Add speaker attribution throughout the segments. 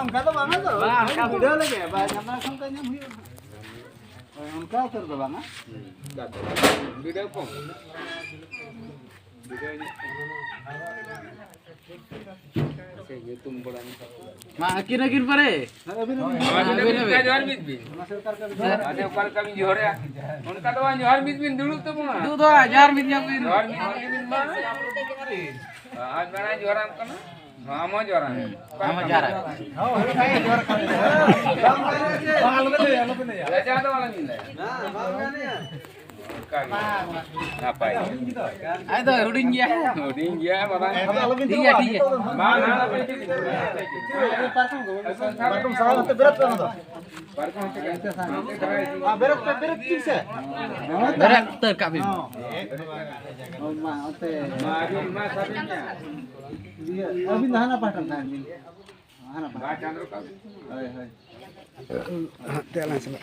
Speaker 1: उनका तो बांगा तो उनका वीडियो लगे बांगा हम का नाम हुई उनका उतर दो बांगा वीडियो को से ये तुम बड़ा
Speaker 2: मा किन किन परे
Speaker 1: अभी का जोहर बीच भी सरकार का भी जोहर है उनका तो जोहर बीच भी दुलु तो बना
Speaker 2: दू दो हजार में जोहर बीच
Speaker 1: आज बना जोहर हम का हम जोहर
Speaker 2: हम जोहर
Speaker 1: हां जोहर बाल में ले जा तो वाला मिल है ना बाल में ngapain?
Speaker 2: Ayo udah ya.
Speaker 1: Udah ya, barang.
Speaker 2: Iya.
Speaker 1: Mana apa itu? Parfum salah itu berat kan itu? Parfum itu kan. Berat kisah.
Speaker 2: Berat terkap ini.
Speaker 1: Oh, mah ote. Mah sabinya. Dia, abis nahan apa kan nahan? Nahan apa? Baca dulu kau. Hai. Telan sama.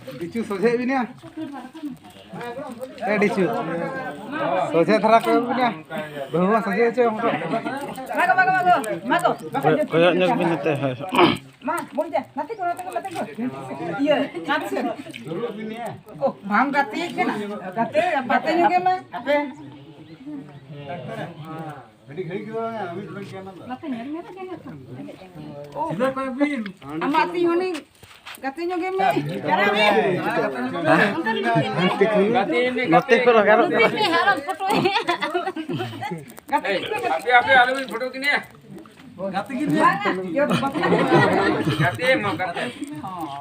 Speaker 1: डिचू सोचे भी नहीं ए डिचू सोचे थरा को भी नहीं बहुवा सोचे छे हमको
Speaker 3: मागो
Speaker 2: कोई अन्य भी नहीं है
Speaker 3: मा बोल जा नाते को ये नाते से ओ भांग गाते के ना गाते बाते जो के मैं अबे
Speaker 1: घड़ी क्यों है अभी लोग क्या ना
Speaker 3: नाते नहीं मेरा क्या ओ इधर कोई भी अमाती होनी गाते जो के मैं करा में
Speaker 2: नोते पर लगा रो
Speaker 3: फोटो गाते
Speaker 1: अबे आलू में फोटो किने
Speaker 3: गाते की
Speaker 1: गाते म गाते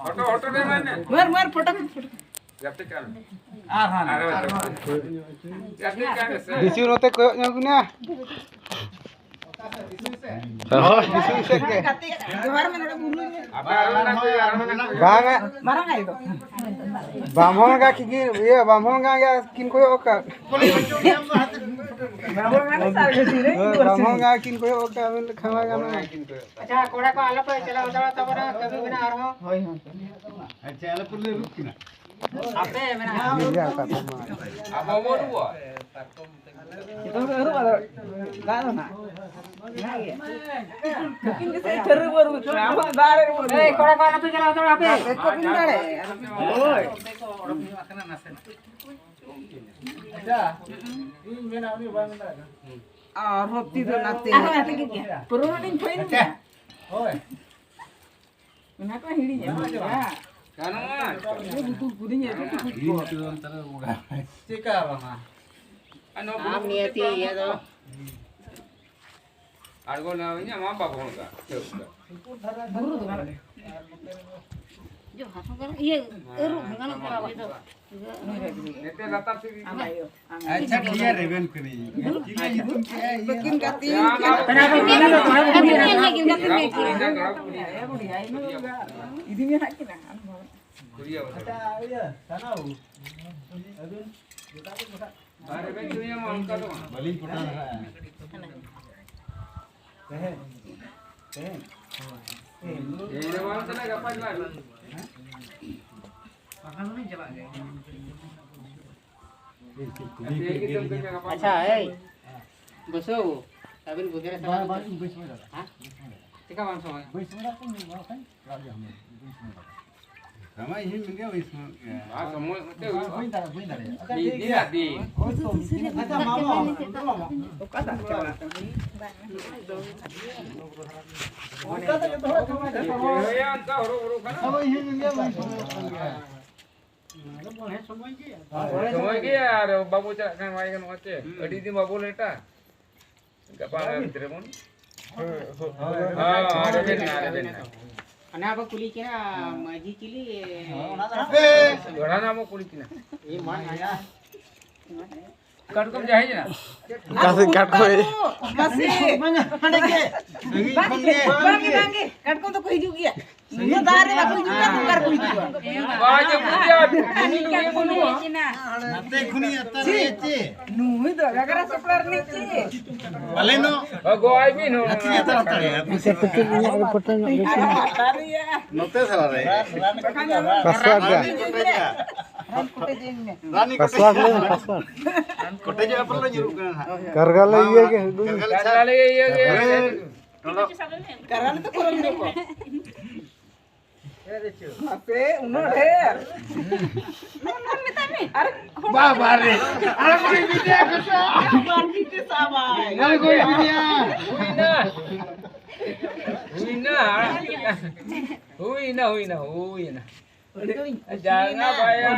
Speaker 1: फोटो दे मैंने
Speaker 3: मार फोटो
Speaker 1: गाते कर हां गाते कर
Speaker 2: डिचू नोते कोय न्या
Speaker 3: गाते जोहर में ना बुलु
Speaker 2: गांगा
Speaker 3: मारंग आई तो
Speaker 2: बामों का की ये बामों का किन कोई ओका बामों का किन कोई ओका में खावा गाना
Speaker 3: अच्छा कोड़ा को आला पे चला उधर तब ना कभी बिना आ रहा होय
Speaker 1: अच्छा आला पर ले रुक किना
Speaker 3: आपे मेरा
Speaker 2: मिल का तो
Speaker 1: अब वो रुआ
Speaker 3: itu baru ada gaano na mungkin kita terus baru apa bare eh kora kora tu jalan tu apa ko pindare oi
Speaker 1: अच्छा ini mena ini bangda
Speaker 3: ah roti tu nate purunin poin ya
Speaker 1: oi
Speaker 3: kenapa hiri ya
Speaker 1: kan
Speaker 3: ini butuh pudinya
Speaker 1: ini tu antara udah cika bang
Speaker 3: am niati ya to
Speaker 1: argo na nya ma ba bong ka
Speaker 3: buru tu kan jo hasan kan ye eru kan kora itu
Speaker 1: nete latar se
Speaker 3: ayo
Speaker 1: अच्छा clear Raven करी
Speaker 3: bikin kati
Speaker 1: kenapa
Speaker 3: ini nya nak kena
Speaker 1: kuliah ada iya tanau adun अरे भाई दुनिया में उनका तो बलि पटा रहा है ये वाला चला गप्पा चला
Speaker 3: makan ni coba
Speaker 1: अच्छा
Speaker 3: है बसो अबिन बुधेरा sama हां tika bang sama
Speaker 1: sama ini mungkin wisnu ah semua itu di tadi ada mama
Speaker 3: kata coba
Speaker 1: kata itu ya anta huru kan sama ini mungkin समय के यार बाबू चला kan mai kan oce adi di babu leta enggak paham telepon ada benar
Speaker 3: ana apa kuli kena maji cili
Speaker 1: orang nama kulit na
Speaker 3: ये मान आया
Speaker 1: काट कम जाए ना
Speaker 2: kasih kat koy
Speaker 3: masih mana ke bangi काट को तो कोई हिजू गया ये दारे में कोई हिजू कर कर कोई हिजू
Speaker 1: बाजे पूजा ini lu ये बोलू
Speaker 2: nate khuni atare eche
Speaker 3: नु itu gara-gara supplier नीचे
Speaker 2: bale no
Speaker 1: go ai bi no
Speaker 2: bisa pikir ini ada pertanyaan
Speaker 3: tari ya
Speaker 2: note salah re password
Speaker 3: कुटे जेन में
Speaker 2: Kasar le, kasar. Kargal le ye ke?
Speaker 3: कराने तो करो मेरे को पे उनो ढेर अरे
Speaker 1: बाबा रे अरे कोई बिटिया कसो
Speaker 3: बार बीते साबाई
Speaker 1: अरे कोई बिटिया
Speaker 4: Huy na. Jangan bayar.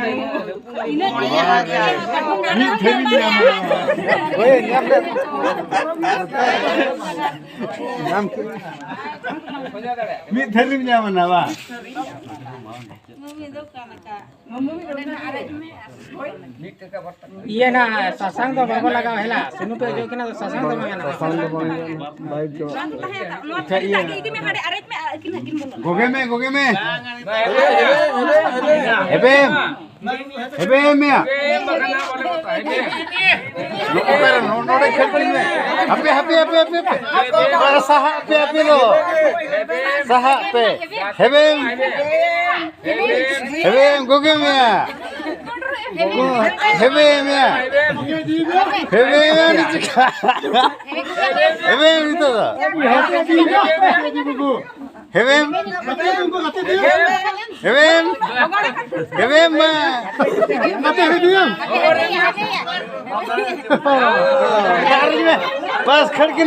Speaker 2: Oye, nyam le. Nyam ke?
Speaker 1: मी थैली में जा बनावा
Speaker 5: iya na sasang to bago lagaw hela sunu pe jo kina sasang to mangana
Speaker 2: Pasang to bang baik jo.
Speaker 1: गोगे में हेबेम हेबेम या नोड़े खेल पड़ी में हपे सहा पे लो सहा पे हेबेम गोगे में या हेबेम या हेबेम itu dah हेबेम बस खड़के